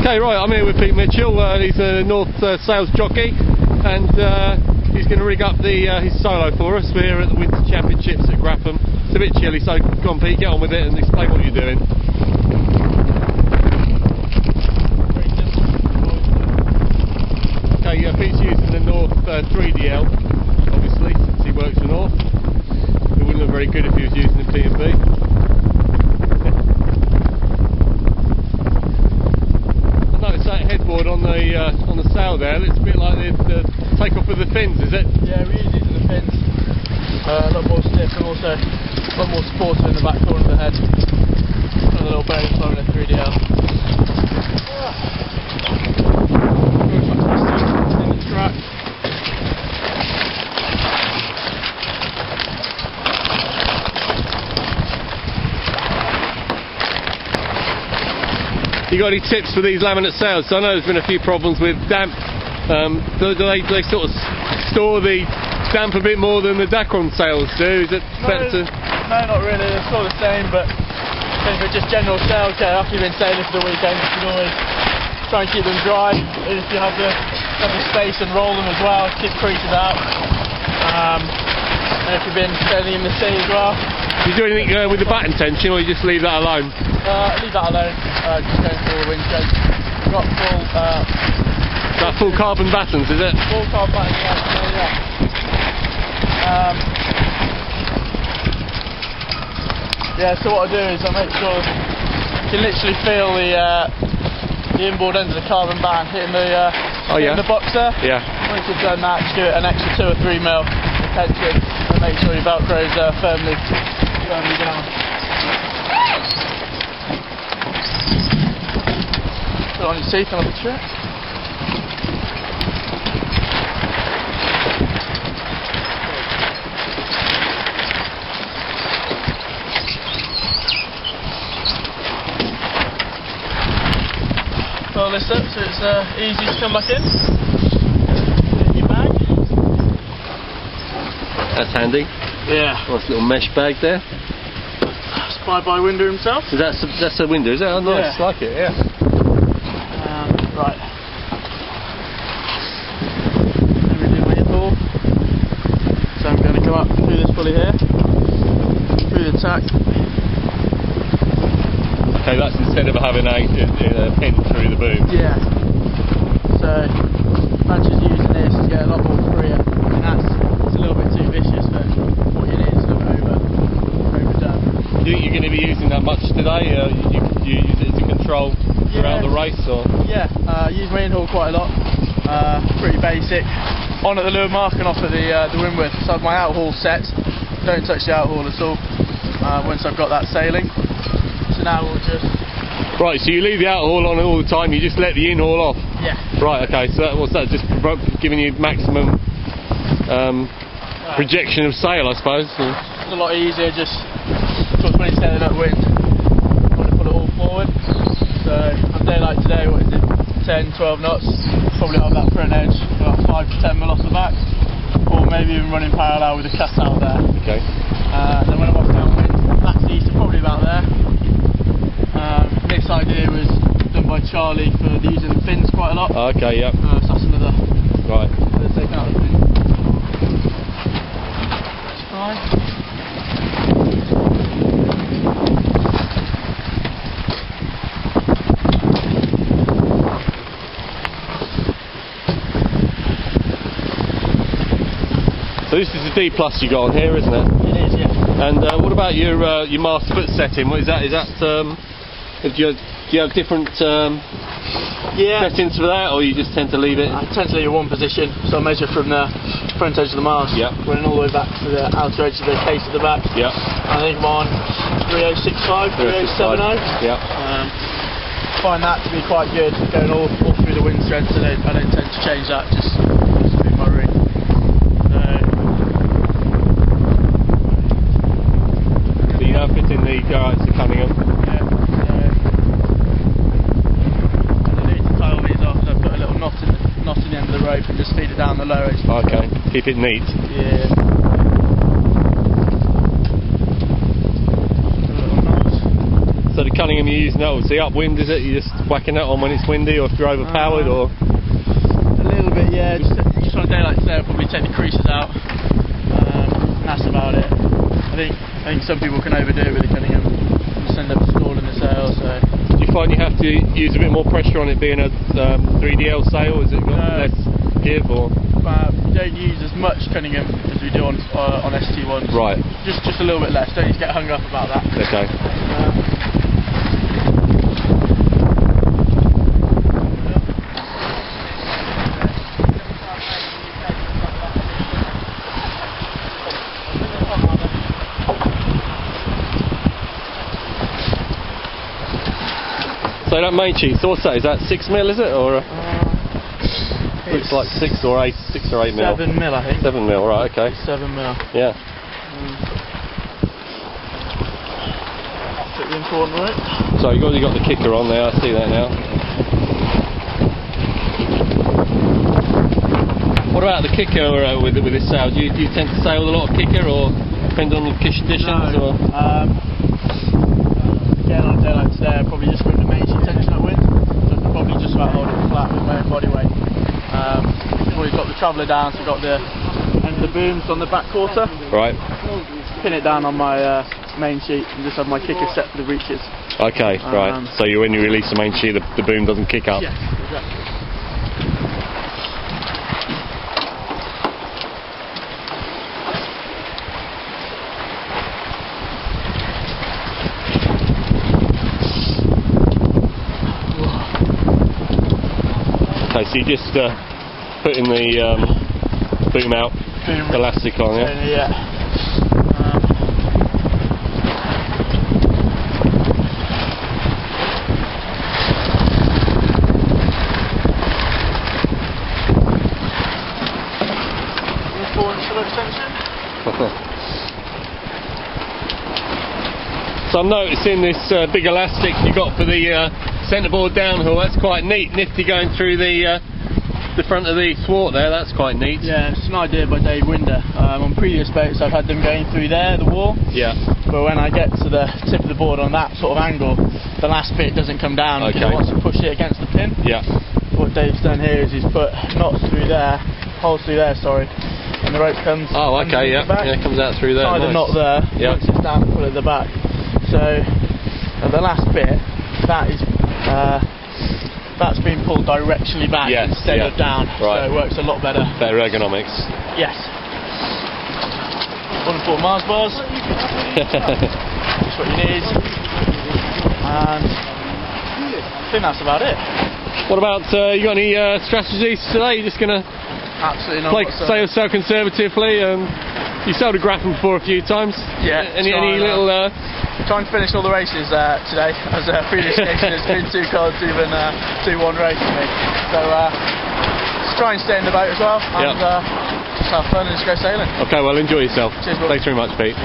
Okay, right, I'm here with Pete Mitchell. He's a North Sales jockey, and he's going to rig up his solo for us. We're here at the Winter Championships at Grafham. It's a bit chilly, so go on, Pete, get on with it and explain what you're doing. Okay, Pete's using the North 3DL, obviously, since he works for North. It wouldn't look very good if he was using the P&B. Headboard on the sail there, it's a bit like the take off with the fins, is it? Yeah, we're using the fins. A lot more stiff and also a lot more supportive in the back corner of the head. And a little bearing flow in a 3DL. In the track. You got any tips for these laminate sails? So I know there's been a few problems with damp. Do they sort of store the damp a bit more than the Dacron sails do? Is it better to... No, not really. They're sort of the same, but I think for just general sail care, after you've been sailing for the weekend, you can always try and keep them dry. If you have the space, and roll them as well, keep creases out. And if you've been sailing in the sea as well. Do you do anything with the batten tension, or you just leave that alone? Leave that alone, just going through all the wind strength. We've got full... that full carbon battens, is it? Full carbon battens, yeah. Yeah, so what I do is I make sure you can literally feel the inboard end of the carbon batten hitting the box there. Yeah. Once you've done that, just give it an extra 2 or 3 mil of tension and make sure your velcro's firmly down. Put on your seat on the track. Pull this up so it's easy to come back in. In your bag. That's handy. Yeah. Nice little mesh bag there. Supplied by Winder himself. So that's a window, is it? Oh, nice. Yeah. Like it, yeah. Right. Let me do my inboard. So I'm going to come up through this pulley here, through the tack. Okay, that's instead of having a pin through the boom. Yeah. So advantage of using this is get a lot more freer, and it's a little bit too vicious, but what you need is a little bit overdone. Do you think you're going to be using that much today? Do you use it to control throughout the race, or? Yeah, use my in-haul quite a lot. Pretty basic. On at the lure mark and off at the windward. So I have my out-haul set. Don't touch the out-haul at all once I've got that sailing. So now we'll just... Right, so you leave the out-haul on all the time, you just let the in-haul off? Yeah. Right, okay, so what's that, just giving you maximum projection of sail, I suppose? Or? It's a lot easier, just because when it's sailing upwind, you want to put it all forward. So on a day like today, what is it, 10, 12 knots, probably have that front edge, about 5 to 10 mil off the back, or maybe even running parallel with a cut out there. Okay. Then when I'm off downwind, that's east, probably about there. This idea was done by Charlie for using the fins quite a lot. Okay, yep. So that's another. Right. Take out the fin. That's fine. So this is the D plus you got on here, isn't it? It is, yeah. And what about your mast foot setting? What is that? Do you have different settings for that, or you just tend to leave it? I tend to leave it one position, so I measure from the front edge of the mast, running all the way back to the outer edge of the case at the back. Yeah. I think I'm on 3065, 3070. Yeah. Find that to be quite good, going all through the wind strength. I don't tend to change that, just to be my ring. So you now fit in the go out to Cunningham. Yeah. Underneath to tie all these off, so I put a little knot in the end of the rope and just feed it down the lower edge. Okay. Keep it neat. Yeah. Cunningham you're using that, obviously upwind, is it? You're just whacking that on when it's windy, or if you're overpowered, or? A little bit, yeah. Just on a day like today, I'll probably take the creases out. That's about it. I think some people can overdo it with the Cunningham, just end up stalling the sail. So. Do you find you have to use a bit more pressure on it being a 3DL sail? Is it got less give, or? We don't use as much Cunningham as we do on ST1s. Right. Just a little bit less. Don't need to get hung up about that. Okay. So that main sheet, so what's that? Is that 6mm, is it, or? Looks like 6 or 8 mil. 7mm, I think. 7mm, right? Okay. 7mm. Yeah. Pretty important, right? So you got the kicker on there. I see that now. What about the kicker with this sail? Do you tend to sail with a lot of kicker, or depend on the conditions? No. Or? Again, on a day like today, I probably just go with the main sheet tension upwind. So I can probably just about hold it flat with my own body weight. We've got the traveller down, so we've got the end of the booms on the back quarter. Right. Pin it down on my main sheet and just have my kicker set for the reaches. Okay, right. So when you release the main sheet, the boom doesn't kick up. Yes, exactly. Okay, so you just putting the boom out, elastic on, yeah? Yeah. So I'm noticing this big elastic you got for the centreboard downhill. That's quite neat, nifty, going through the front of the thwart there. That's quite neat. Yeah, it's an idea by Dave Winder. On previous boats I've had them going through there, the wall. Yeah. But when I get to the tip of the board on that sort of angle, the last bit doesn't come down because it wants to push it against the pin. Yeah. What Dave's done here is he's put knots through there, holes through there, sorry, and the rope comes. Oh, okay, yeah. Yeah, it comes out through there. Tie the knot there, once it's down, pull it at the back. So at the last bit, that's been pulled directionally back instead of down. Right. So it works a lot better. Better ergonomics. Yes. 1.4 Mars bars. Just what you need. And I think that's about it. What about you got any strategies today? You're just gonna absolutely not sail conservatively, and you sailed a Grafham before a few times. Yeah. Any little trying to finish all the races today, as previous occasion has been 2 cards, even 2-1 race for me. So just try and stay in the boat as well, and just have fun and just go sailing. Okay, well, enjoy yourself. Cheers, Bob. Thanks very much, Pete.